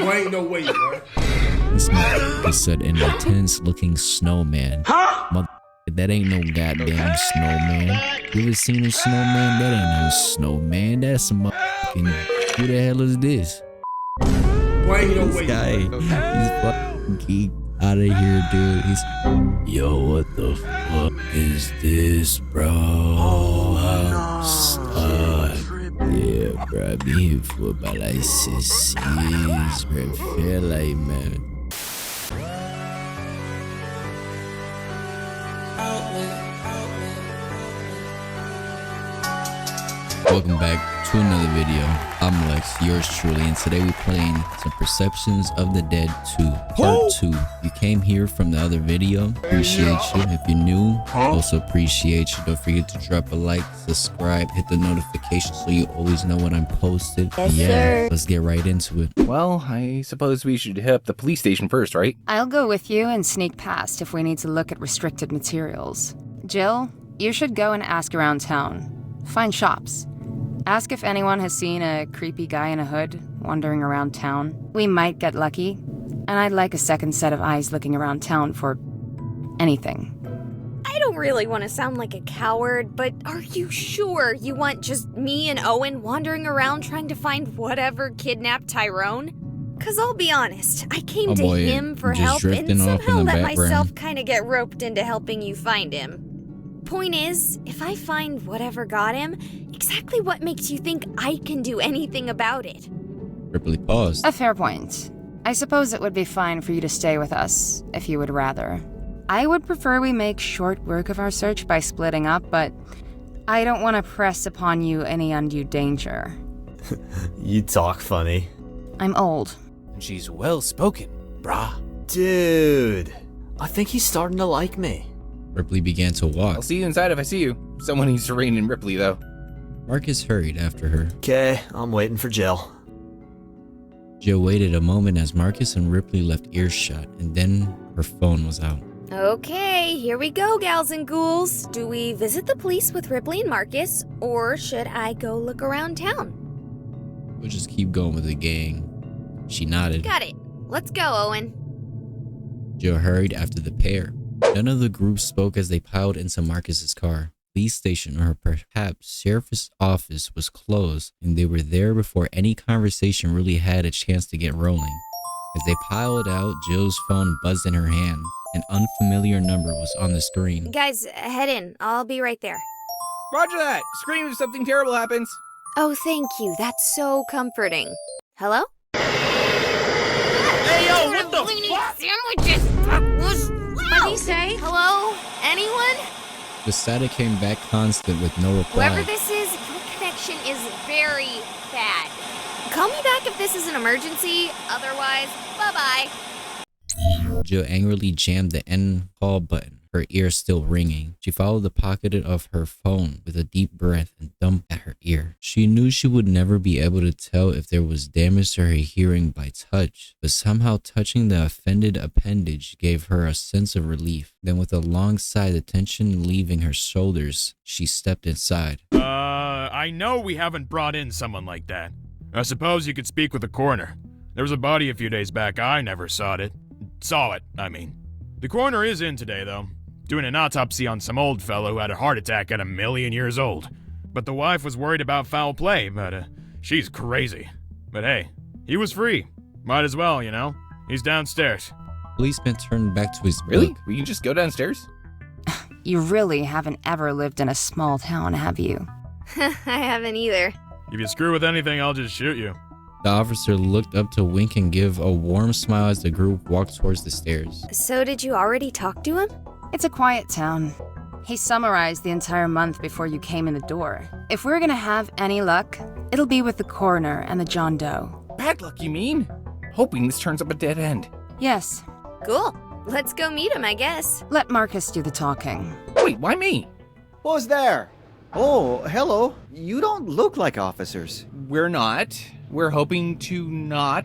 Well, ain't no way, boy. This motherfucker said an intense-looking snowman. Huh? That ain't no goddamn snowman. You ever seen a snowman? That ain't no snowman. That's a motherfucking... Who the hell is this? Well, ain't no This way, guy, boy. he's fucking geeked out of here, dude. He's... Yo, what the fuck is this, bro? I'm stuck. Yeah, bro, I be here for about like 6 years, bro. Feel like, man. Welcome back to another video. I'm Lex, yours truly, and today we're playing some Perceptions of the Dead 2, Part 2. You came here from the other video. Appreciate you. If you're new, also appreciate you. Don't forget to drop a like, subscribe, hit the notification so you always know when I'm posted. Yes, sir. Let's get right into it. Well, I suppose we should hit up the police station first, right? I'll go with you and sneak past if we need to look at restricted materials. Jill, you should go and ask around town. Find shops. Ask if anyone has seen a creepy guy in a hood wandering around town. We might get lucky, and I'd like a second set of eyes looking around town for anything. I don't really want to sound like a coward, but are you sure you want just me and Owen wandering around trying to find whatever kidnapped Tyrone? Cause I'll be honest, I came to him for help and somehow let myself kind of get roped into helping you find him. Point is, if I find whatever got him, exactly what makes you think I can do anything about it? Ripley paused. A fair point. I suppose it would be fine for you to stay with us, if you would rather. I would prefer we make short work of our search by splitting up, but I don't want to press upon you any undue danger. You talk funny. I'm old. She's well spoken, brah. Dude, I think he's starting to like me. Ripley began to walk. I'll see you inside if I see you. Someone needs to rein in Ripley, though. Marcus hurried after her. Okay, I'm waiting for Jill. Jill waited a moment as Marcus and Ripley left earshot, and then her phone was out. Okay, here we go, gals and ghouls. Do we visit the police with Ripley and Marcus, or should I go look around town? We'll just keep going with the gang. She nodded. Got it. Let's go, Owen. Jill hurried after the pair. None of the group spoke as they piled into Marcus's car. Police station, or perhaps sheriff's office, was closed, and they were there before any conversation really had a chance to get rolling. As they piled out, Jill's phone buzzed in her hand. An unfamiliar number was on the screen. Guys, head in. I'll be right there. Roger that! Scream if something terrible happens. Oh, thank you. That's so comforting. Hello? Hey, yo, what the fuck? Sandwiches! What do you say? Hello? Anyone? The static came back constant with no reply. Whoever this is, your connection is very bad. Call me back if this is an emergency. Otherwise, bye-bye. Jill angrily jammed the end call button, her ear still ringing. She followed the pocket of her phone with a deep breath and thumped at her ear. She knew she would never be able to tell if there was damage to her hearing by touch, but somehow touching the offended appendage gave her a sense of relief. Then with a long sigh, the tension leaving her shoulders, she stepped inside. I know we haven't brought in someone like that. I suppose you could speak with the coroner. There was a body a few days back. I never saw it. I mean. The coroner is in today, though, doing an autopsy on some old fellow who had a heart attack at 1,000,000 years old. But the wife was worried about foul play, but she's crazy. But hey, he was free. Might as well, you know. He's downstairs. Policeman turned back to his Really? book. We can just go downstairs? You really haven't ever lived in a small town, have you? I haven't either. If you screw with anything, I'll just shoot you. The officer looked up to wink and give a warm smile as the group walked towards the stairs. So did you already talk to him? It's a quiet town. He summarized the entire month before you came in the door. If we're gonna have any luck, it'll be with the coroner and the John Doe. Bad luck, you mean? Hoping this turns up a dead end. Yes. Cool. Let's go meet him, I guess. Let Marcus do the talking. Wait, why me? Who's there? Oh, hello. You don't look like officers. We're not. We're hoping to not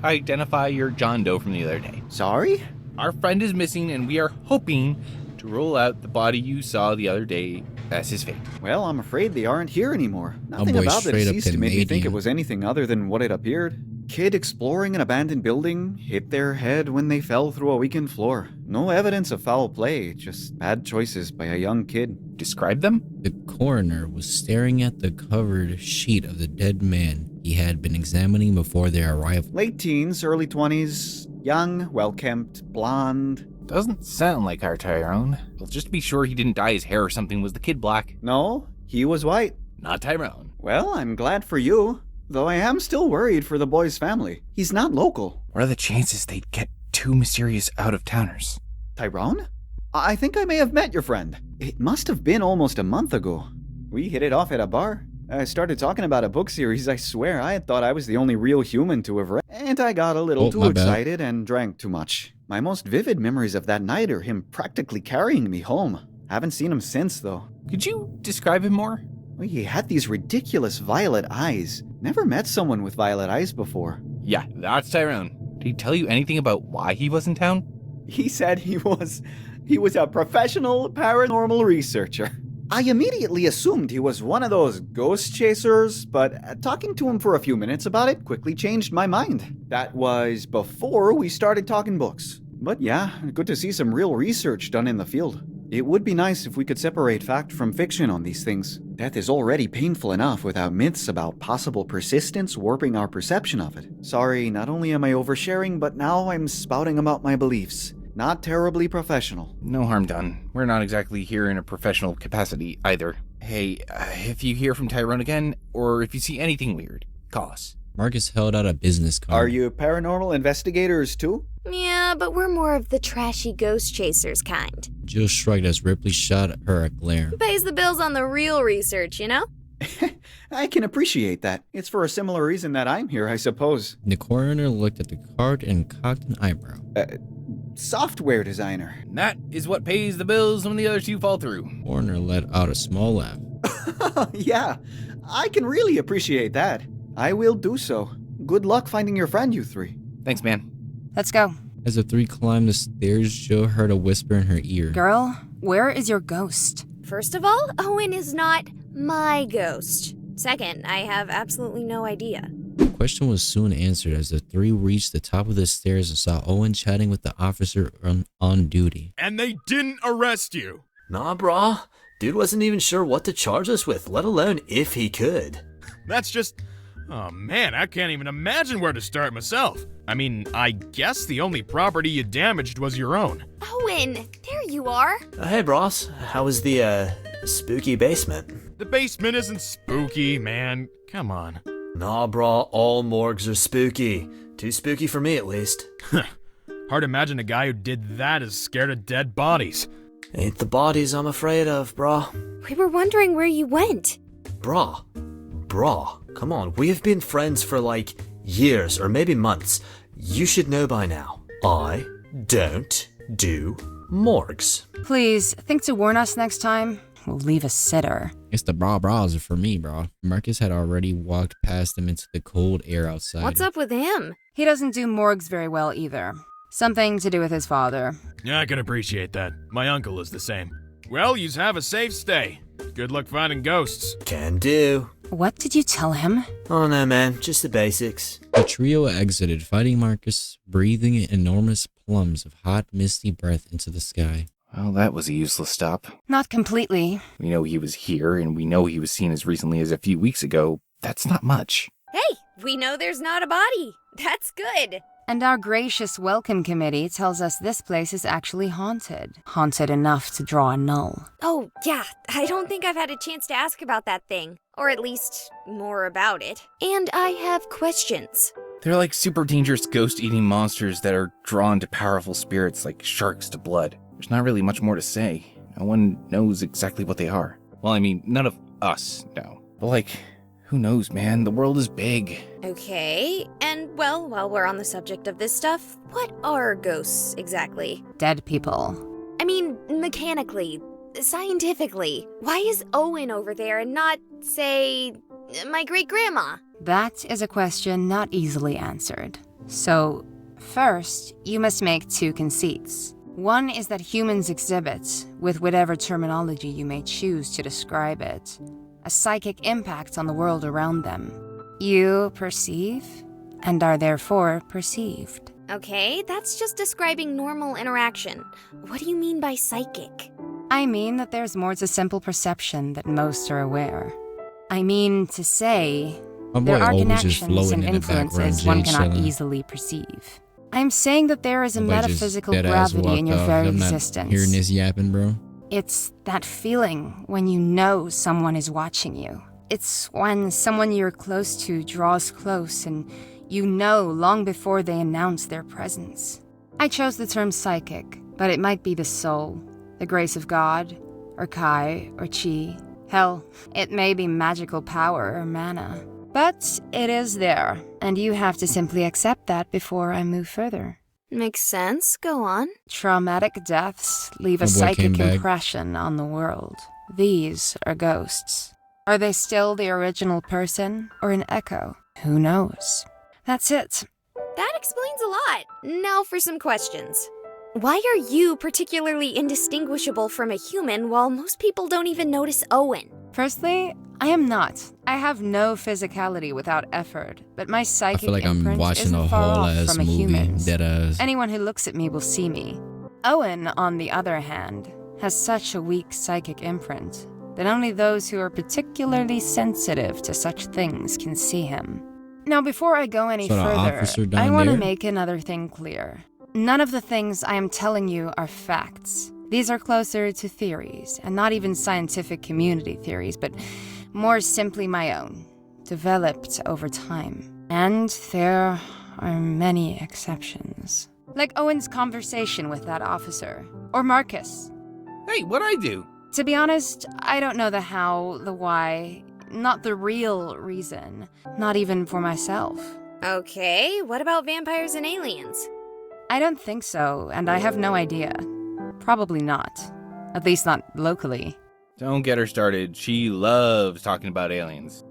identify your John Doe from the other day. Sorry? Our friend is missing, and we are hoping to rule out the body you saw the other day as his fate. Well, I'm afraid they aren't here anymore. Nothing boy, about it straight up ceased to make me think it Canadian. was anything other than what it appeared. Kid exploring an abandoned building hit their head when they fell through a weakened floor. No evidence of foul play, just bad choices by a young kid. Describe them? The coroner was staring at the covered sheet of the dead man he had been examining before their arrival. Late teens, early 20s, young, well-kempt, blonde. Doesn't sound like our Tyrone. Well, just to be sure he didn't dye his hair or something, was the kid black? No, he was white. Not Tyrone. Well, I'm glad for you, though I am still worried for the boy's family. He's not local. What are the chances they'd get two mysterious out-of-towners? Tyrone? I think I may have met your friend. It must have been almost a month ago. We hit it off at a bar. I started talking about a book series. I swear I had thought I was the only real human to have read. And I got a little too excited and drank too much. My most vivid memories of that night are him practically carrying me home. Haven't seen him since, though. Could you describe him more? Well, he had these ridiculous violet eyes. Never met someone with violet eyes before. Yeah, that's Tyrone. Did he tell you anything about why he was in town? He said he was a professional paranormal researcher. I immediately assumed he was one of those ghost chasers, but talking to him for a few minutes about it quickly changed my mind. That was before we started talking books. But yeah, good to see some real research done in the field. It would be nice if we could separate fact from fiction on these things. Death is already painful enough without myths about possible persistence warping our perception of it. Sorry, not only am I oversharing, but now I'm spouting about my beliefs. Not terribly professional. No harm done. We're not exactly here in a professional capacity either. Hey, if you hear from Tyrone again, or if you see anything weird, call us. Marcus held out a business card. Are you paranormal investigators too? Yeah, but we're more of the trashy ghost chasers kind. Jill shrugged as Ripley shot her a glare. Who pays the bills on the real research, you know? I can appreciate that. It's for a similar reason that I'm here, I suppose. The coroner looked at the card and cocked an eyebrow. Software designer. And that is what pays the bills when the other two fall through. The coroner let out a small laugh. Yeah, I can really appreciate that. I will do so. Good luck finding your friend, you three. Thanks, man. Let's go. As the three climbed the stairs, Jill heard a whisper in her ear. Girl, where is your ghost? First of all, Owen is not my ghost. Second, I have absolutely no idea. The question was soon answered as the three reached the top of the stairs and saw Owen chatting with the officer on duty. And they didn't arrest you. Nah, brah. Dude wasn't even sure what to charge us with, let alone if he could. That's just... Oh man, I can't even imagine where to start myself. I mean, I guess the only property you damaged was your own. Owen, there you are. Hey, bros. How was the, spooky basement? The basement isn't spooky, man. Come on. Nah, brah. All morgues are spooky. Too spooky for me, at least. Hard to imagine a guy who did that is scared of dead bodies. Ain't the bodies I'm afraid of, brah. We were wondering where you went. Brah. Come on. We have been friends for like years or maybe months. You should know by now. I don't do morgues. Please, think to warn us next time. We'll leave a sitter. It's the bras for me, bro. Marcus had already walked past them into the cold air outside. What's up with him? He doesn't do morgues very well either. Something to do with his father. Yeah, I can appreciate that. My uncle is the same. Well, yous have a safe stay. Good luck finding ghosts. Can do. What did you tell him? Oh no, man. Just the basics. The trio exited, fighting Marcus, breathing enormous plumes of hot, misty breath into the sky. Well, that was a useless stop. Not completely. We know he was here, and we know he was seen as recently as a few weeks ago. That's not much. Hey, we know there's not a body. That's good. And our gracious welcome committee tells us this place is actually haunted. Haunted enough to draw a null. Oh, yeah. I don't think I've had a chance to ask about that thing. Or at least, more about it. And I have questions. They're like super dangerous ghost-eating monsters that are drawn to powerful spirits like sharks to blood. There's not really much more to say. No one knows exactly what they are. Well, I mean, none of us know. But like, who knows, man? The world is big. Okay, and well, while we're on the subject of this stuff, what are ghosts exactly? Dead people. I mean, mechanically, scientifically. Why is Owen over there and not, say, my great-grandma? That is a question not easily answered. So, first, you must make two conceits. One is that humans exhibit, with whatever terminology you may choose to describe it, a psychic impact on the world around them. You perceive, and are therefore perceived. Okay, that's just describing normal interaction. What do you mean by psychic? I mean that there's more to simple perception than most are aware. I mean to say, My boy there are always just connections floating and in the background, influences one Jay cannot chilling. easily perceive. I'm saying that there is a My boy just metaphysical dead-ass gravity in walked your off. very I'm not existence. hearing this yapping, bro. It's that feeling when you know someone is watching you. It's when someone you're close to draws close and you know long before they announce their presence. I chose the term psychic, but it might be the soul, the grace of God, or Kai, or Chi. Hell, it may be magical power or mana. But it is there, and you have to simply accept that before I move further. Makes sense. Go on. Traumatic deaths leave a My boy came psychic back. impression on the world. These are ghosts. Are they still the original person or an echo? Who knows? That's it. That explains a lot. Now for some questions. Why are you particularly indistinguishable from a human while most people don't even notice Owen? Firstly, I am not. I have no physicality without effort, but my I psychic feel like I'm imprint watching isn't a far whole off ass from a movie. human's. Dead ass. Anyone who looks at me will see me. Owen, on the other hand, has such a weak psychic imprint that only those who are particularly sensitive to such things can see him. Now, before I go any So the officer further, down I want to there? make another thing clear. None of the things I am telling you are facts. These are closer to theories, and not even scientific community theories, but more simply my own, developed over time. And there are many exceptions. Like Owen's conversation with that officer. Or Marcus. Hey, what'd I do? To be honest, I don't know the how, the why, not the real reason. Not even for myself. Okay, what about vampires and aliens? I don't think so, and I have no idea. Probably not. At least not locally. Don't get her started. She loves talking about aliens.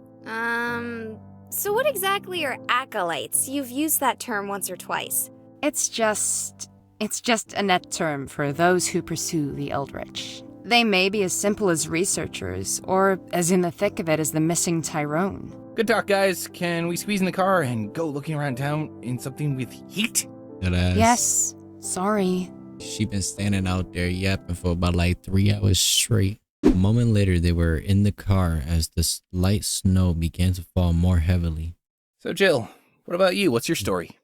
So what exactly are acolytes? You've used that term once or twice. It's just a net term for those who pursue the Eldritch. They may be as simple as researchers, or as in the thick of it as the missing Tyrone. Good talk, guys. Can we squeeze in the car and go looking around town in something with heat? Dead ass. Yes, sorry. She been standing out there yapping for about like 3 hours straight. A moment later, they were in the car as the light snow began to fall more heavily. So, Jill, what about you? What's your story?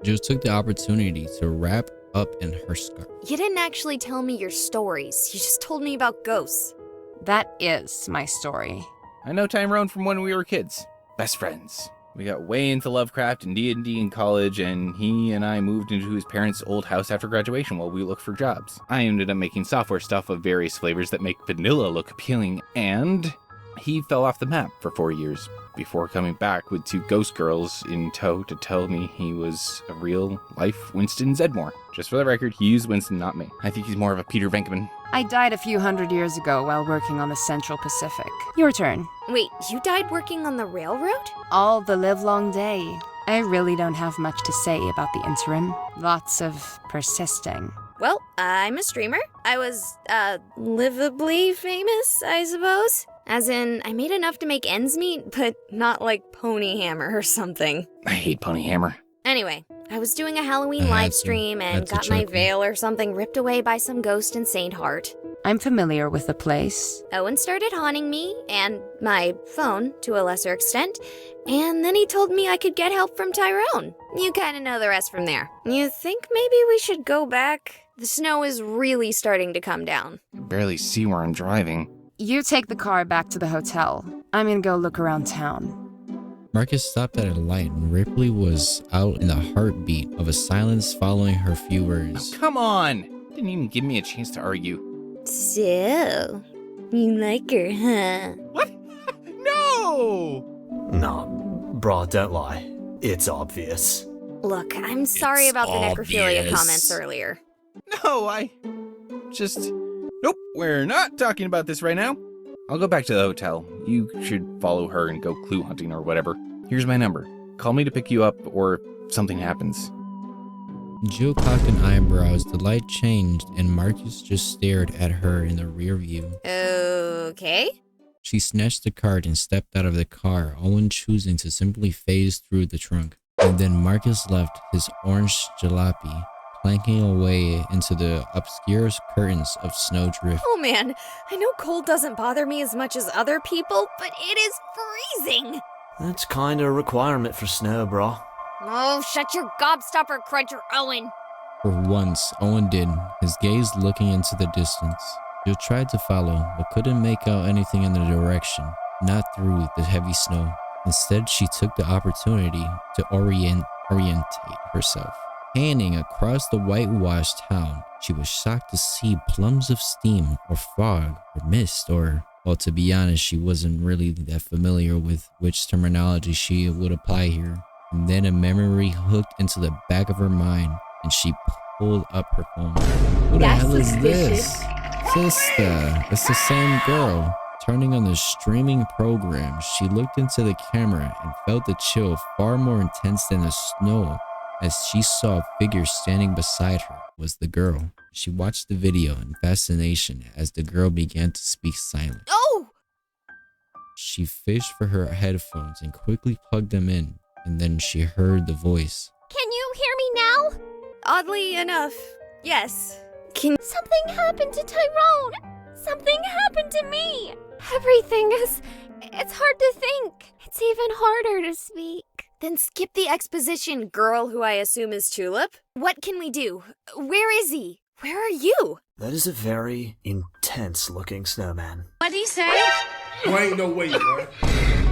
Jill took the opportunity to wrap up in her scarf. You didn't actually tell me your stories. You just told me about ghosts. That is my story. I know Tyrone from when we were kids. Best friends. We got way into Lovecraft and D&D in college, and he and I moved into his parents' old house after graduation while we looked for jobs. I ended up making software stuff of various flavors that make vanilla look appealing, and he fell off the map for 4 years before coming back with 2 ghost girls in tow to tell me he was a real-life Winston Zedmore. Just for the record, he used Winston, not me. I think he's more of a Peter Venkman. I died a few hundred years ago while working on the Central Pacific. Your turn. Wait, you died working on the railroad? All the livelong day. I really don't have much to say about the interim. Lots of persisting. Well, I'm a streamer. I was, livably famous, I suppose. As in, I made enough to make ends meet, but not like Pony Hammer or something. I hate Pony Hammer. Anyway, I was doing a Halloween I had live to- stream and had to got my check. veil or something ripped away by some ghost in St. Heart. I'm familiar with the place. Owen started haunting me, and my phone, to a lesser extent, and then he told me I could get help from Tyrone. You kinda know the rest from there. You think maybe we should go back? The snow is really starting to come down. I can barely see where I'm driving. You take the car back to the hotel. I'm gonna go look around town. Marcus stopped at a light and Ripley was out in the heartbeat of a silence following her few words. Oh, come on! Didn't even give me a chance to argue. So, you like her, huh? What? No! No, brah, don't lie. It's obvious. Look, I'm sorry It's about the necrophilia obvious. comments earlier. No, Nope, we're not talking about this right now. I'll go back to the hotel. You should follow her and go clue hunting or whatever. Here's my number. Call me to pick you up or if something happens. Jill cocked an eyebrows, the light changed, and Marcus just stared at her in the rear view. Okay. She snatched the card and stepped out of the car, Owen choosing to simply phase through the trunk. And then Marcus left his orange jalopy planking away into the obscure curtains of snowdrift. Oh man, I know cold doesn't bother me as much as other people, but it is freezing! That's kinda a requirement for snow, bro. Oh, shut your gobstopper cruncher, Owen! For once, Owen did, his gaze looking into the distance. Jill tried to follow, but couldn't make out anything in the direction, not through the heavy snow. Instead, she took the opportunity to orientate herself. Panning across the whitewashed town, she was shocked to see plumes of steam or fog or mist or, well, to be honest, she wasn't really that familiar with which terminology she would apply here. And then a memory hooked into the back of her mind and she pulled up her phone. Who the hell is this? Sister, it's the same girl. Turning on the streaming program, she looked into the camera and felt the chill far more intense than the snow as she saw a figure standing beside her was the girl. She watched the video in fascination as the girl began to speak silent. Oh! She fished for her headphones and quickly plugged them in, and then she heard the voice. Can you hear me now? Oddly enough, yes. Something happened to Tyrone! Something happened to me! Everything is... It's hard to think. It's even harder to speak. Then skip the exposition, girl who I assume is Tulip. What can we do? Where is he? Where are you? That is a very intense looking snowman. What'd he say? Boy, ain't no way, boy.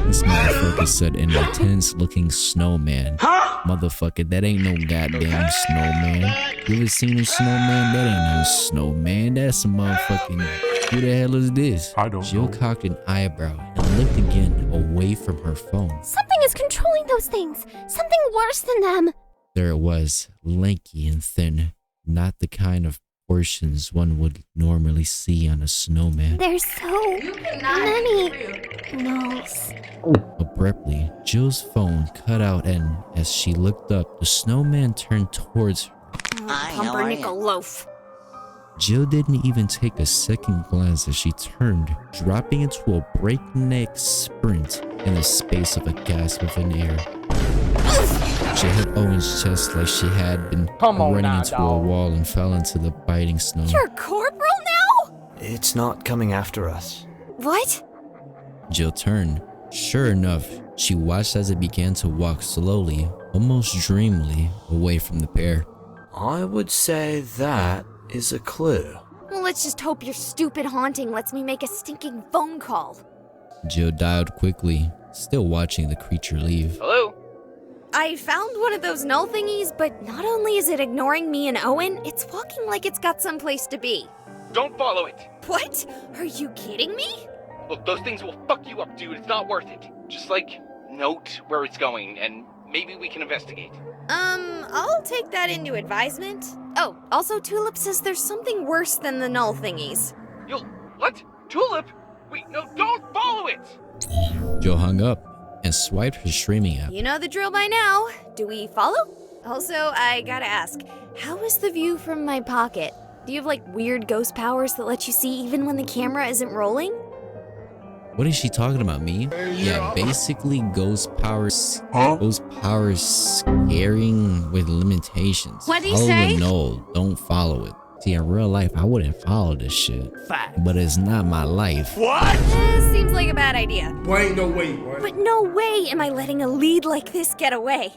This motherfucker said an intense looking snowman. Motherfucker, that ain't no goddamn snowman. You ever seen a snowman? That ain't no snowman. That's a motherfucking... Who the hell is this? I don't Jill know. cocked an eyebrow and looked again away from her phone. Something is controlling those things. Something worse than them. There it was, lanky and thin, not the kind of portions one would normally see on a snowman. There's so many nose. Abruptly, Jill's phone cut out and as she looked up, the snowman turned towards her. Pumpernickel loaf. Jill didn't even take a second glance as she turned, dropping into a breakneck sprint in the space of a gasp of an air. She hit Owen's chest like she had been running into a wall and fell into the biting snow. You're corporal now? It's not coming after us. What? Jill turned. Sure enough, she watched as it began to walk slowly, almost dreamily, away from the pair. I would say that is a clue. Well, let's just hope your stupid haunting lets me make a stinking phone call. Jill dialed quickly, still watching the creature leave. Hello? I found one of those null thingies, but not only is it ignoring me and Owen, it's walking like it's got someplace to be. Don't follow it. What? Are you kidding me? Look, those things will fuck you up, dude. It's not worth it. Just, note where it's going, and maybe we can investigate. I'll take that into advisement. Oh, also Tulip says there's something worse than the null thingies. What? Tulip? Wait, no, don't follow it! Jill hung up and swiped her streaming app. You know the drill by now. Do we follow? Also, I gotta ask, how is the view from my pocket? Do you have, weird ghost powers that let you see even when the camera isn't rolling? What is she talking about, me? Yeah, basically ghost powers. Ghost powers scaring with limitations. What'd he Follow say? the knoll, don't follow it. See, in real life, I wouldn't follow this shit. But it's not my life. Seems like a bad idea. Boy, ain't no way, boy. But no way am I letting a lead like this get away.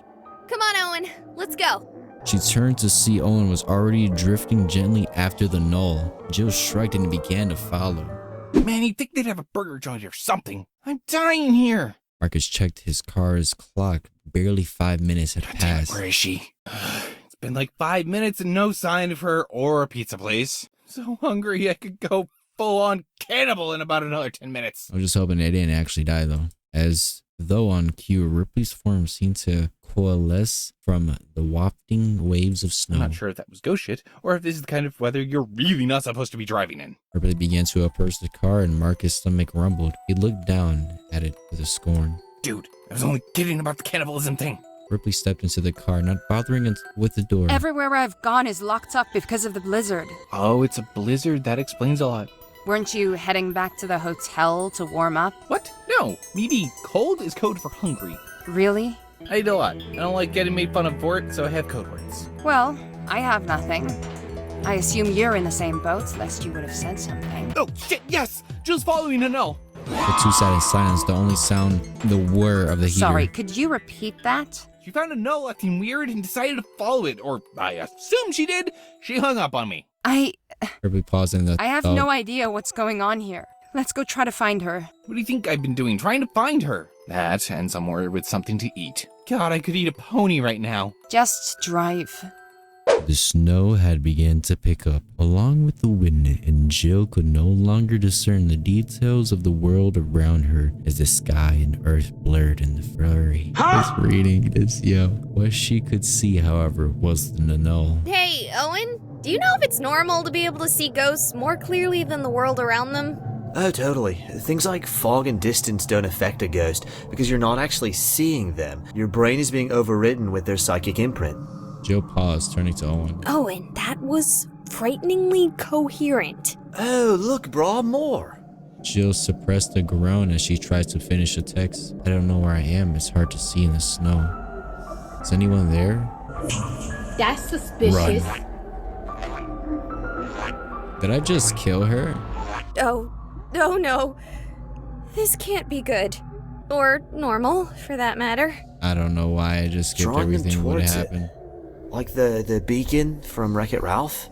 Come on, Owen, let's go. She turned to see Owen was already drifting gently after the knoll. Jill shrugged and began to follow. Man, you'd think they'd have a burger joint or something. I'm dying here. Marcus checked his car's clock. Barely 5 minutes had passed. Where is she? It's been 5 minutes and no sign of her or a pizza place. So hungry I could go full-on cannibal in about another 10 minutes. I was just hoping they didn't actually die though. As though on cue, Ripley's form seemed to coalesce from the wafting waves of snow. I'm not sure if that was ghost shit, or if this is the kind of weather you're really not supposed to be driving in. Ripley began to approach the car and Marcus' stomach rumbled. He looked down at it with a scorn. Dude, I was only kidding about the cannibalism thing. Ripley stepped into the car, not bothering with the door. Everywhere I've gone is locked up because of the blizzard. Oh, it's a blizzard. That explains a lot. Weren't you heading back to the hotel to warm up? What? No. Me being cold is code for hungry. Really? I eat a lot. I don't like getting made fun of for it, so I have code words. Well, I have nothing. I assume you're in the same boat, lest you would have said something. Oh, shit, yes! Jill's following a no. The two sat in silence, the only sound the whir of the heater. Sorry, could you repeat that? She found a no acting weird and decided to follow it, or I assume she did. She hung up on me. Ripley paused in the I have thought. no idea what's going on here. Let's go try to find her. What do you think I've been doing, trying to find her? That, and somewhere with something to eat. God, I could eat a pony right now. Just drive. The snow had begun to pick up, along with the wind, and Jill could no longer discern the details of the world around her as the sky and earth blurred in the flurry. Just reading this, yo. What she could see, however, was the null. Hey, Owen, do you know if it's normal to be able to see ghosts more clearly than the world around them? Oh, totally. Things like fog and distance don't affect a ghost because you're not actually seeing them. Your brain is being overridden with their psychic imprint. Jill paused, turning to Owen. Owen, that was frighteningly coherent. Oh, look, brah, more. Jill suppressed a groan as she tried to finish the text. I don't know where I am. It's hard to see in the snow. Is anyone there? That's suspicious. Run. Did I just kill her? Oh no. This can't be good. Or normal, for that matter. I don't know why I just skipped Drawing them everything would towards happen. Like the beacon from Wreck-It Ralph?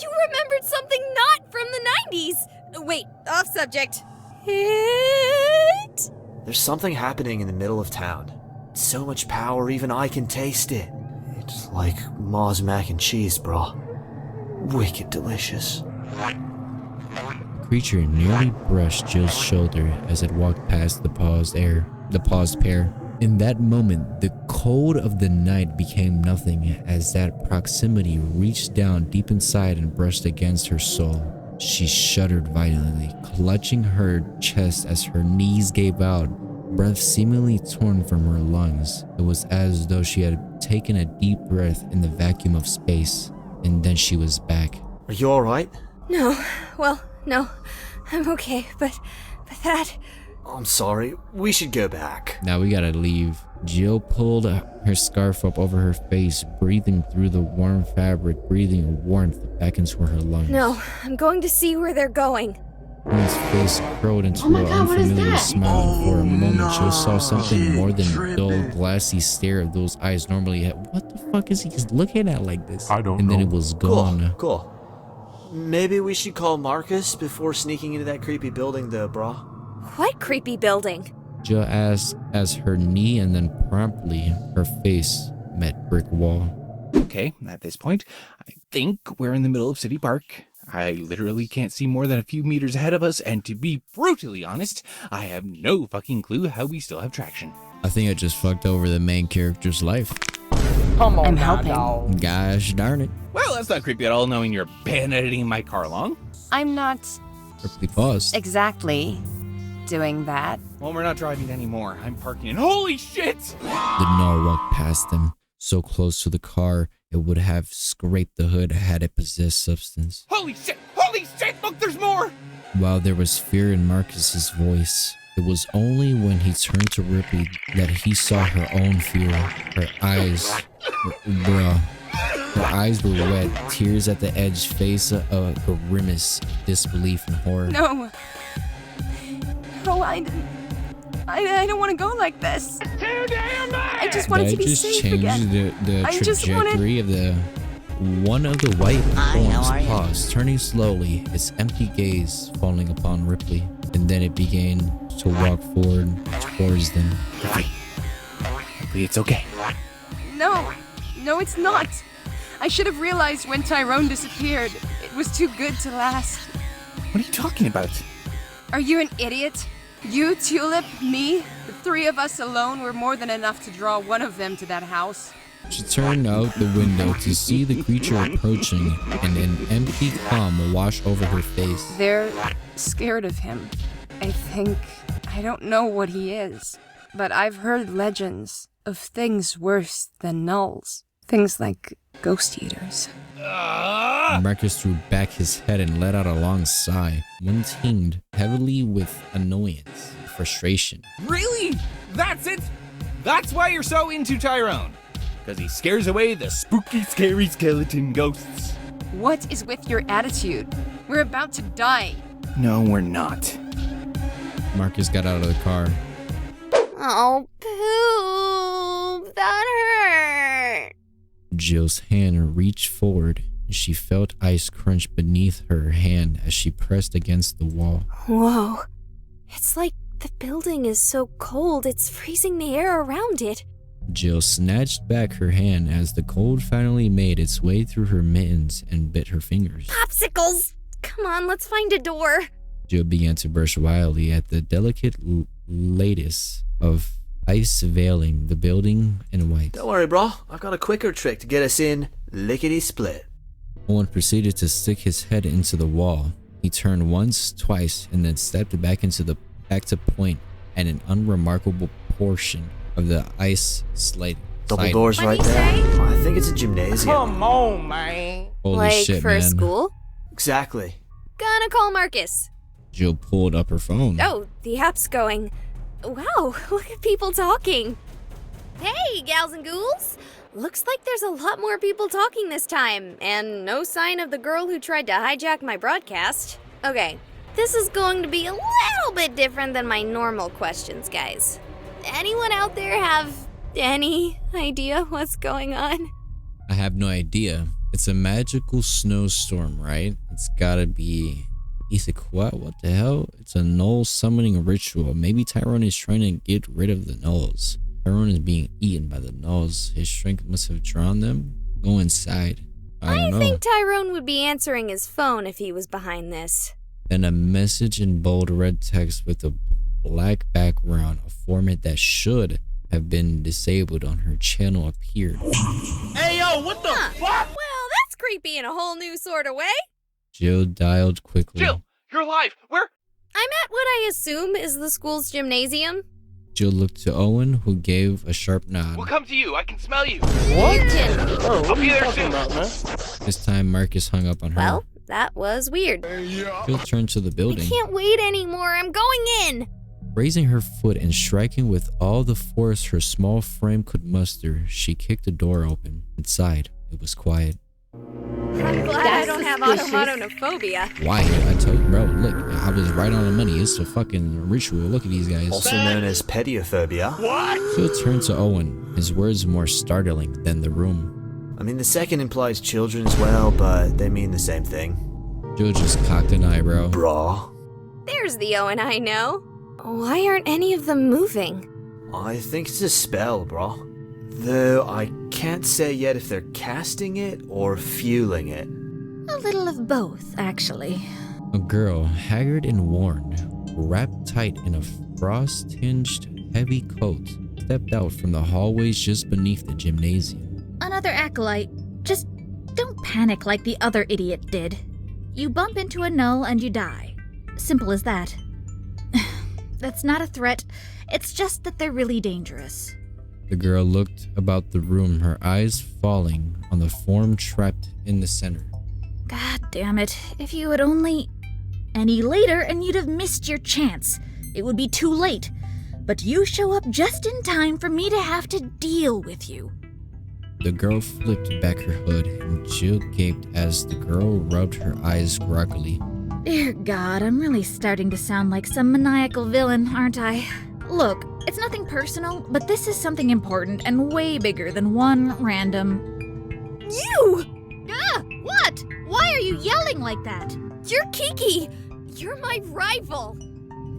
You remembered something not from the 90s! Wait, off subject. Hit! There's something happening in the middle of town. So much power, even I can taste it. It's like Ma's mac and cheese, brah. Wicked delicious. The creature nearly brushed Jill's shoulder as it walked past the paused pair. In that moment, the cold of the night became nothing as that proximity reached down deep inside and brushed against her soul. She shuddered violently, clutching her chest as her knees gave out, breath seemingly torn from her lungs. It was as though she had taken a deep breath in the vacuum of space, and then she was back. Are you alright? No, well, no. I'm okay, but that... I'm sorry. We should go back. Now we gotta leave. Jill pulled her scarf up over her face, breathing through the warm fabric, breathing warmth back into her lungs. No, I'm going to see where they're going. Owen's face curled into Oh my an God, what is unfamiliar that? smile, and for a moment no, Jill saw something she more than tripping. dull, glassy stare of those eyes normally had. What the fuck is he just looking at like this? I don't And then know. it was gone. Cool. Maybe we should call Marcus before sneaking into that creepy building though, brah. What creepy building? Jill asked as her knee and then promptly her face met brick wall. Okay, at this point, I think we're in the middle of City Park. I literally can't see more than a few meters ahead of us, and to be brutally honest, I have no fucking clue how we still have traction. I think I just fucked over the main character's life. Come on I'm now, helping. dog. Gosh darn it. Well, that's not creepy at all, knowing you're bayoneting my car along. I'm not Ripley paused. exactly doing that. Well, we're not driving anymore. I'm parking, and holy shit! The gnaw walked past them, so close to the car it would have scraped the hood had it possessed substance. Holy shit! Holy shit! Look, there's more! While there was fear in Marcus's voice, it was only when he turned to Ripley that he saw her own fear. Her eyes, her eyes were wet, tears at the edge, face a grimace of disbelief and horror. No. No, I don't want to go like this. I just wanted Did to I be just safe change again. the I just wanted- trajectory of the... One of the white forms paused, turning slowly, its empty gaze falling upon Ripley, and then it began to walk forward towards them. Ripley, it's okay. No, it's not. I should have realized when Tyrone disappeared. It was too good to last. What are you talking about? Are you an idiot? You, Tulip, me, the three of us alone were more than enough to draw one of them to that house. She turned out the window to see the creature approaching, and an empty calm washed over her face. They're scared of him. I don't know what he is, but I've heard legends of things worse than nulls. Things like ghost eaters. Marcus threw back his head and let out a long sigh, one tinged heavily with annoyance and frustration. Really? That's it? That's why you're so into Tyrone. Because he scares away the spooky, scary skeleton ghosts. What is with your attitude? We're about to die. No, we're not. Marcus got out of the car. Oh, poop. That hurt. Jill's hand reached forward, and she felt ice crunch beneath her hand as she pressed against the wall. Whoa. It's like the building is so cold, it's freezing the air around it. Jill snatched back her hand as the cold finally made its way through her mittens and bit her fingers. Popsicles! Come on, let's find a door. Jill began to brush wildly at the delicate lattice of ice veiling the building in white. Don't worry, bro. I've got a quicker trick to get us in lickety-split. Owen proceeded to stick his head into the wall. He turned once, twice, and then stepped back to point at an unremarkable portion of the ice slide. Double doors right there. I think it's a gymnasium. Come on, man. Holy like shit, for man. school? Exactly. Gonna call Marcus. Jill pulled up her phone. Oh, the app's going. Wow, look at people talking. Hey, gals and ghouls. Looks like there's a lot more people talking this time, and no sign of the girl who tried to hijack my broadcast. Okay, this is going to be a little bit different than my normal questions, guys. Anyone out there have any idea what's going on? I have no idea. It's a magical snowstorm, right? It's gotta be... What? What the hell? It's a null summoning ritual. Maybe Tyrone is trying to get rid of the nulls. Tyrone is being eaten by the nulls. His strength must have drawn them. Go inside. I don't know. I think Tyrone would be answering his phone if he was behind this. Then a message in bold red text with a black background, a format that should have been disabled on her channel, appeared. Hey, yo, what the fuck? Well, that's creepy in a whole new sort of way. Jill dialed quickly. Jill, you're alive. Where? I'm at what I assume is the school's gymnasium. Jill looked to Owen, who gave a sharp nod. We'll come to you. I can smell you. What? Newton. Bro, what I'll are be you there talking soon. about, man? This time, Marcus hung up on her. Well, that was weird. Jill turned to the I building. can't wait anymore. I'm going in. Raising her foot and striking with all the force her small frame could muster, she kicked the door open. Inside, it was quiet. I'm glad I don't have automotophobia. Why? I told you, bro, look, I was right on the money. It's a fucking ritual. Look at these guys. Also known as pediophobia. Jill turned to Owen, his words more startling than the room. I mean, the second implies children as well, but they mean the same thing. Jill just cocked an eyebrow. Brah. There's the Owen I know. Why aren't any of them moving? I think it's a spell, brah. Though I can't say yet if they're casting it or fueling it. A little of both, actually. A girl, haggard and worn, wrapped tight in a frost-tinged, heavy coat, stepped out from the hallways just beneath the gymnasium. Another acolyte. Just don't panic like the other idiot did. You bump into a null and you die. Simple as that. That's not a threat. It's just that they're really dangerous. The girl looked about the room, her eyes falling on the form trapped in the center. God damn it. If you had only... Any later and you'd have missed your chance. It would be too late. But you show up just in time for me to have to deal with you. The girl flipped back her hood, and Jill gaped as the girl rubbed her eyes groggily. Dear God, I'm really starting to sound like some maniacal villain, aren't I? Look, it's nothing personal, but this is something important and way bigger than one random... You! What? Why are you yelling like that? You're Kiki! You're my rival!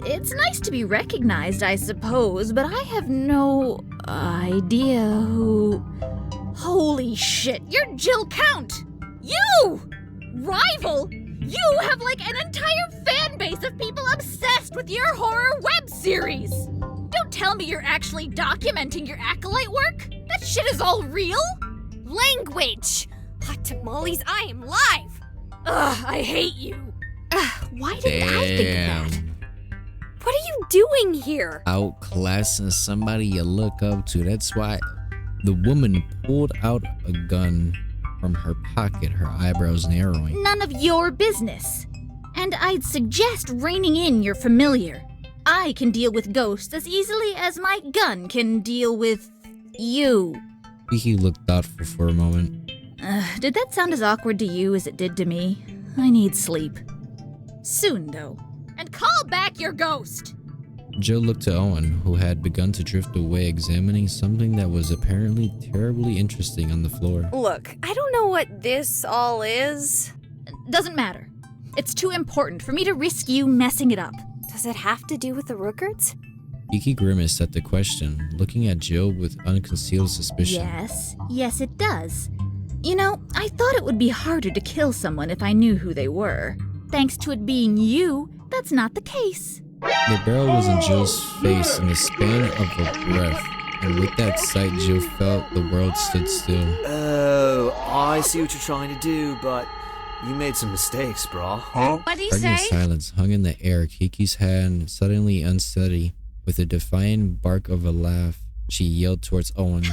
It's nice to be recognized, I suppose, but I have no idea who... Holy shit, you're Jill Count! You! Rival? You have like an entire fan base of people obsessed with your horror web series! Don't tell me you're actually documenting your acolyte work? That shit is all real? Language! Hot tamales, I am live! Ugh, I hate you. Why didn't I think of that? What are you doing here? Outclassing somebody you look up to. That's why the woman pulled out a gun from her pocket, her eyebrows narrowing. None of your business. And I'd suggest reining in your familiar. I can deal with ghosts as easily as my gun can deal with you. Kiki looked thoughtful for a moment. Did that sound as awkward to you as it did to me? I need sleep. Soon, though. And call back your ghost! Jill looked to Owen, who had begun to drift away, examining something that was apparently terribly interesting on the floor. Look, I don't know what this all is. Doesn't matter. It's too important for me to risk you messing it up. Does it have to do with the Rookards? Kiki grimaced at the question, looking at Jill with unconcealed suspicion. Yes, it does. You know, I thought it would be harder to kill someone if I knew who they were. Thanks to it being you, that's not the case. The barrel was in Jill's face in the span of a breath, and with that sight, Jill felt the world stood still. Oh, I see what you're trying to do, but you made some mistakes, brah. What do you Pregnant say? silence hung in the air. Kiki's hand suddenly unsteady. With a defiant bark of a laugh, she yelled towards Owen.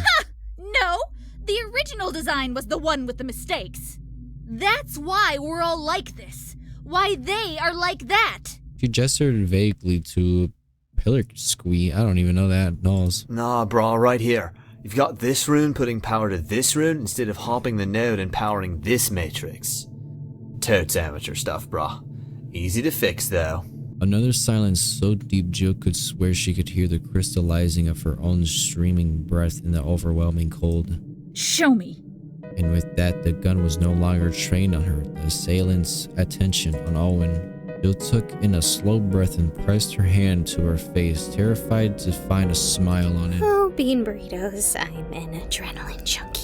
No, the original design was the one with the mistakes. That's why we're all like this. Why they are like that. She gestured vaguely to Pillar Squee. I don't even know that. Knowles. Nah, brah, right here. You've got this rune putting power to this rune instead of hopping the node and powering this matrix. Totes amateur stuff, brah. Easy to fix, though. Another silence so deep Jill could swear she could hear the crystallizing of her own streaming breath in the overwhelming cold. Show me. And with that, the gun was no longer trained on her, the assailant's attention on Owen. Jill took in a slow breath and pressed her hand to her face, terrified to find a smile on it. Oh, bean burritos, I'm an adrenaline junkie.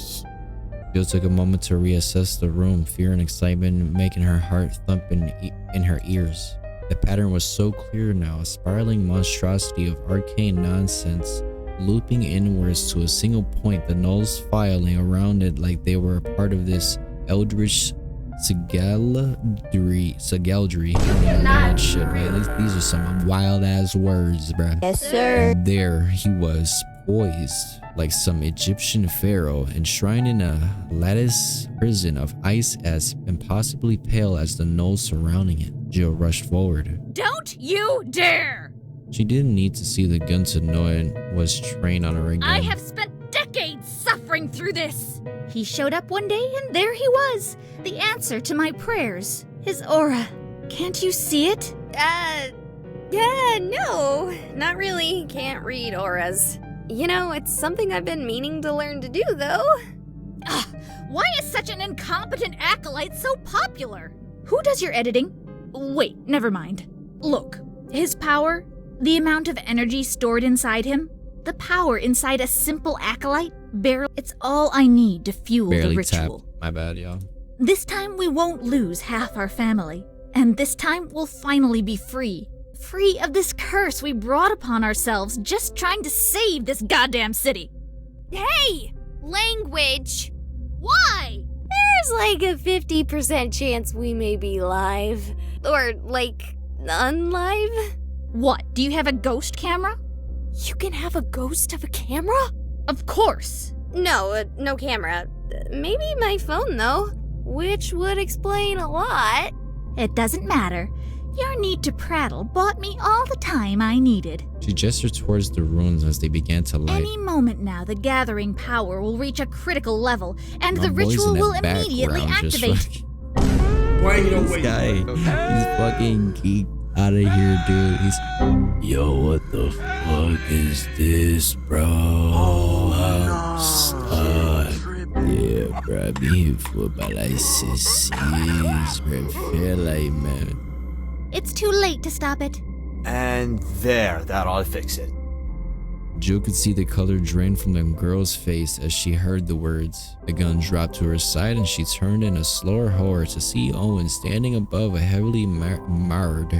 Jill took a moment to reassess the room, fear and excitement making her heart thump in her ears. The pattern was so clear now, a spiraling monstrosity of arcane nonsense, looping inwards to a single point, the nulls filing around it like they were a part of this eldritch sagaldry. I don't know that shit, right? These are some wild ass words, bruh. Yes, sir. And there he was, poised like some Egyptian pharaoh, enshrined in a lattice prison of ice as impossibly pale as the knolls surrounding it. Jill rushed forward. Don't you dare! She didn't need to see the gun to know it was trained on her again. I have spent decades suffering through this. He showed up one day and there he was. The answer to my prayers. His aura. Can't you see it? Yeah, no, not really. Can't read auras. You know, it's something I've been meaning to learn to do, though. Why is such an incompetent acolyte so popular? Who does your editing? Wait, never mind. Look, his power, the amount of energy stored inside him, the power inside a simple acolyte, it's all I need to fuel barely the ritual. tapped. My bad, y'all. This time we won't lose half our family, and this time we'll finally be free. Free of this curse we brought upon ourselves just trying to save this goddamn city. Hey! Language! Why? There's like a 50% chance we may be live. Or, like, unlive. What, do you have a ghost camera? You can have a ghost of a camera? Of course. No, no camera. Maybe my phone, though. Which would explain a lot. It doesn't matter. Your need to prattle bought me all the time I needed. She gestured towards the ruins as they began to light. Any moment now, the gathering power will reach a critical level, and My the boy's ritual in the will immediately background just activate. This guy, he's fucking geek out of here, dude. He's, yo, what the fuck is this, bro? I'm stuck. Yeah, bro, I've been here for about like 6 years, bro. Feel like, man. It's too late to stop it. And there, that ought to fix it. Jill could see the color drain from the girl's face as she heard the words. The gun dropped to her side and she turned in a slower horror to see Owen standing above a heavily marred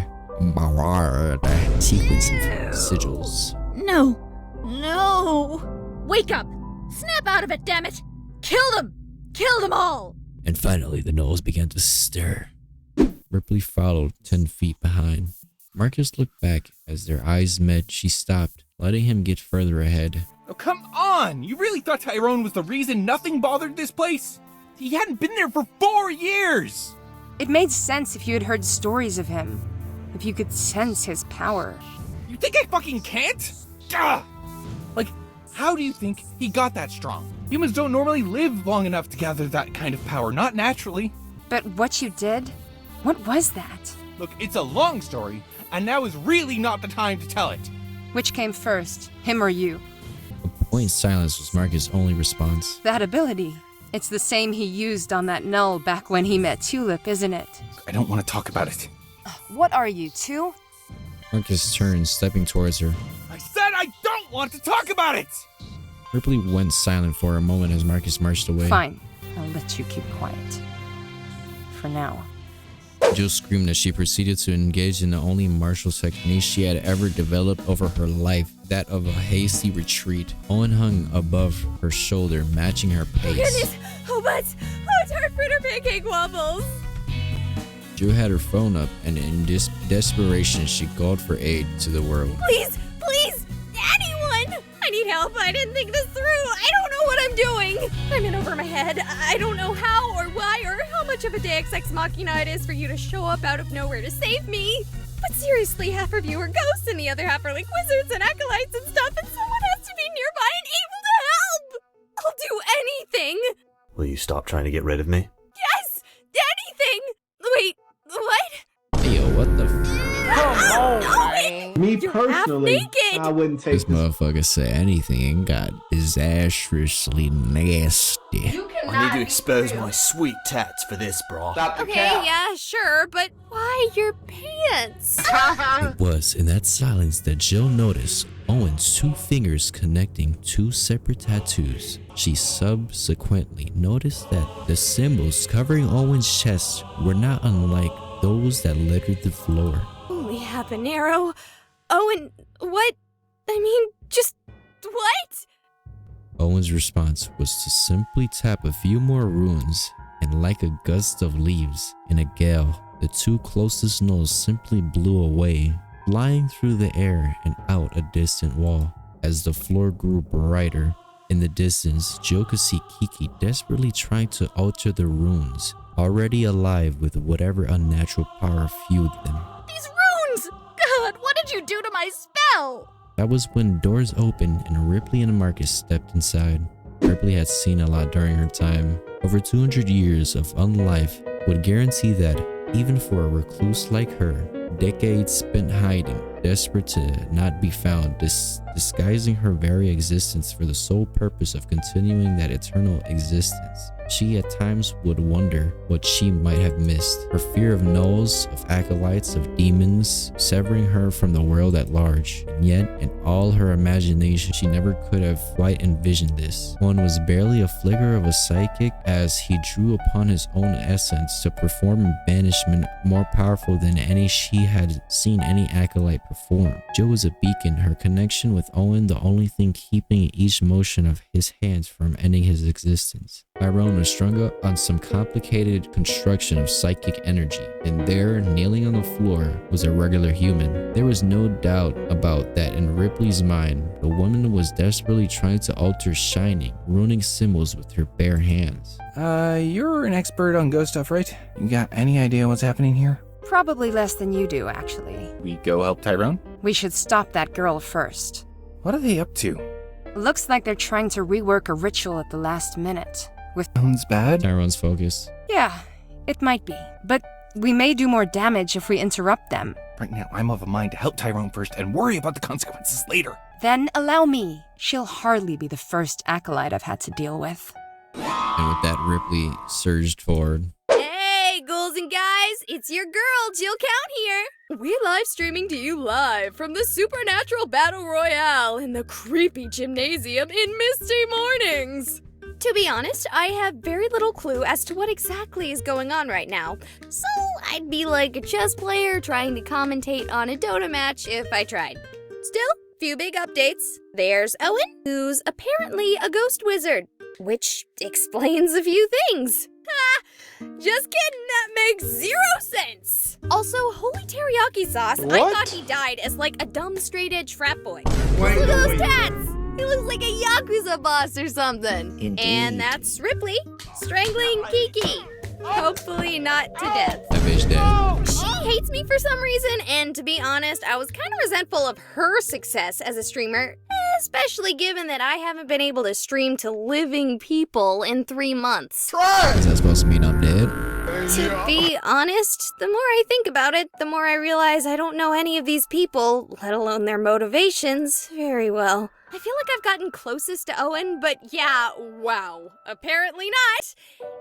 sequence of sigils. No. Wake up. Snap out of it, damn it. Kill them. Kill them all. And finally, the gnolls began to stir. Ripley followed 10 feet behind. Marcus looked back. As their eyes met, she stopped, letting him get further ahead. Oh, come on! You really thought Tyrone was the reason nothing bothered this place? He hadn't been there for 4 years! It made sense if you had heard stories of him, if you could sense his power. You think I fucking can't? Gah! Like, how do you think he got that strong? Humans don't normally live long enough to gather that kind of power, not naturally. But what you did? What was that? Look, it's a long story, and now is really not the time to tell it. Which came first, him or you? A point silence was Marcus' only response. That ability. It's the same he used on that null back when he met Tulip, isn't it? I don't want to talk about it. What are you, 2? Marcus turned, stepping towards her. I said I don't want to talk about it! Ripley went silent for a moment as Marcus marched away. Fine. I'll let you keep quiet. For now. Jill screamed as she proceeded to engage in the only martial technique she had ever developed over her life, that of a hasty retreat. Owen hung above her shoulder, matching her pace. Goodness! Oh, butts! Oh, tart fritter pancake wobbles! Jill had her phone up, and in desperation, she called for aid to the world. Please! Please! Anyone! I need help. I didn't think this through. I don't know what I'm doing. I'm in over my head. I don't know how or why or how much of a Deus Ex Machina it is for you to show up out of nowhere to save me. But seriously, half of you are ghosts and the other half are like wizards and acolytes and stuff, and someone has to be nearby and able to help. I'll do anything. Will you stop trying to get rid of me? Yes! Anything! Wait, what? Hey, yo, what the Come on, Me You're personally, half naked. I wouldn't take This motherfucker said anything and got disastrously nasty. I need to expose my sweet tats for this, brah. Stop the Okay, cap. yeah, sure, but why your pants? It was in that silence that Jill noticed Owen's 2 fingers connecting 2 separate tattoos. She subsequently noticed that the symbols covering Owen's chest were not unlike those that littered the floor. Holy habanero. Oh, and what? I mean, just what? Owen's response was to simply tap a few more runes, and like a gust of leaves in a gale, the 2 closest nulls simply blew away, flying through the air and out a distant wall. As the floor grew brighter, in the distance, Jill could see Kiki desperately trying to alter the runes, already alive with whatever unnatural power fueled them. These runes! God, what did you do to my spell? That was when doors opened and Ripley and Marcus stepped inside. Ripley had seen a lot during her time. Over 200 years of unlife would guarantee that, even for a recluse like her, decades spent hiding, desperate to not be found, disguising her very existence for the sole purpose of continuing that eternal existence. She at times would wonder what she might have missed. Her fear of gnolls, of acolytes, of demons, severing her from the world at large. And yet, in all her imagination, she never could have quite envisioned this. One was barely a flicker of a psychic as he drew upon his own essence to perform a banishment more powerful than any she had seen any acolyte perform. Jill was a beacon, her connection with Owen the only thing keeping each motion of his hands from ending his existence. Tyrone was strung up on some complicated construction of psychic energy, and there, kneeling on the floor, was a regular human. There was no doubt about that in Ripley's mind. The woman was desperately trying to alter shining, runing symbols with her bare hands. You're an expert on ghost stuff, right? You got any idea what's happening here? Probably less than you do, actually. We go help Tyrone? We should stop that girl first. What are they up to? Looks like they're trying to rework a ritual at the last minute. Sounds bad. Tyrone's focus. Yeah, it might be. But we may do more damage if we interrupt them. Right now, I'm of a mind to help Tyrone first and worry about the consequences later. Then allow me. She'll hardly be the first acolyte I've had to deal with. And with that, Ripley surged forward. Hey, ghouls and guys, it's your girl, Jill Count here. We're live streaming to you live from the Supernatural Battle Royale in the creepy gymnasium in Misty Mornings. To be honest, I have very little clue as to what exactly is going on right now, so I'd be like a chess player trying to commentate on a Dota match if I tried. Still, few big updates. There's Owen, who's apparently a ghost wizard, which explains a few things. Ha! Just kidding, that makes 0 sense! Also, holy teriyaki sauce, I thought he died as like a dumb straight-edge frat boy. Look at those tats! He looks like a Yakuza boss or something. Indeed. And that's Ripley, strangling Kiki. Hopefully not to death. That bitch dead. hates me for some reason, and to be honest, I was kind of resentful of her success as a streamer, especially given that I haven't been able to stream to living people in 3 months. Is that supposed to mean I'm dead? To be honest, the more I think about it, the more I realize I don't know any of these people, let alone their motivations, very well. I feel like I've gotten closest to Owen, but yeah, wow, apparently not.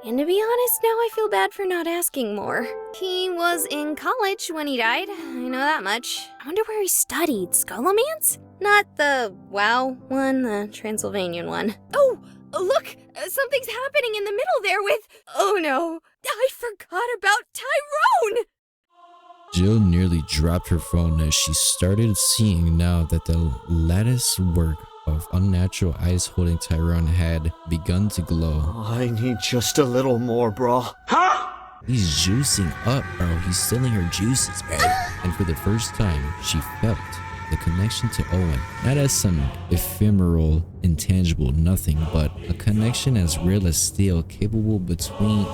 And to be honest, now I feel bad for not asking more. He was in college when he died, I know that much. I wonder where he studied, Scholomance? Not the WoW one, the Transylvanian one. Oh, look, something's happening in the middle there with, oh no, I forgot about Tyrone! Jill nearly dropped her phone as she started seeing now that the lattice work of unnatural ice holding Tyrone had begun to glow. I need just a little more, bro. He's juicing up, bro. He's stealing her juices, bro. And for the first time, she felt the connection to Owen. Not as some ephemeral, intangible nothing, but a connection as real as steel, capable between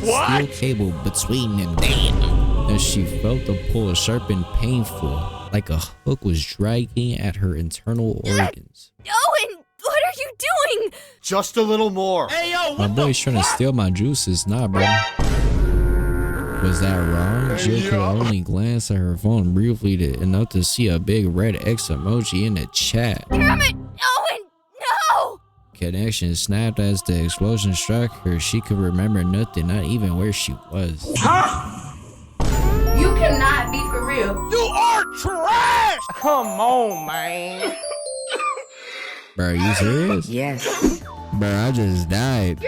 steel cable between them. Damn. As she felt the pull sharp and painful, like a hook was dragging at her internal organs. Owen, what are you doing? Just a little more. Hey, yo, My what the boy's trying to steal my juices. Nah, bro. Was that wrong? Jill could only glance at her phone briefly enough to see a big red X emoji in the chat. Damn it, Owen, no! Connection snapped as the explosion struck her. She could remember nothing, not even where she was. You cannot be for real. You are trash! Come on, man. Bro, are you serious? Yes. Bro, I just died.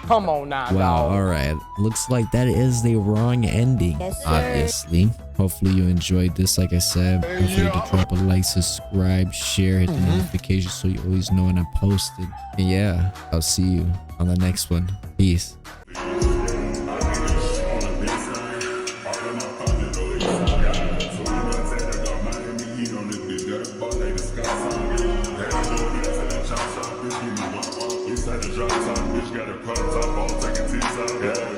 Come on now, Wow, dog. alright. Looks like that is the wrong ending. Yes, sir. Obviously. Hopefully you enjoyed this. Like I said, don't forget to drop a like, subscribe, share, hit the notification so you always know when I posted. And yeah, I'll see you on the next one. Peace. Drop top, bitch got a crop top, all taking tits out.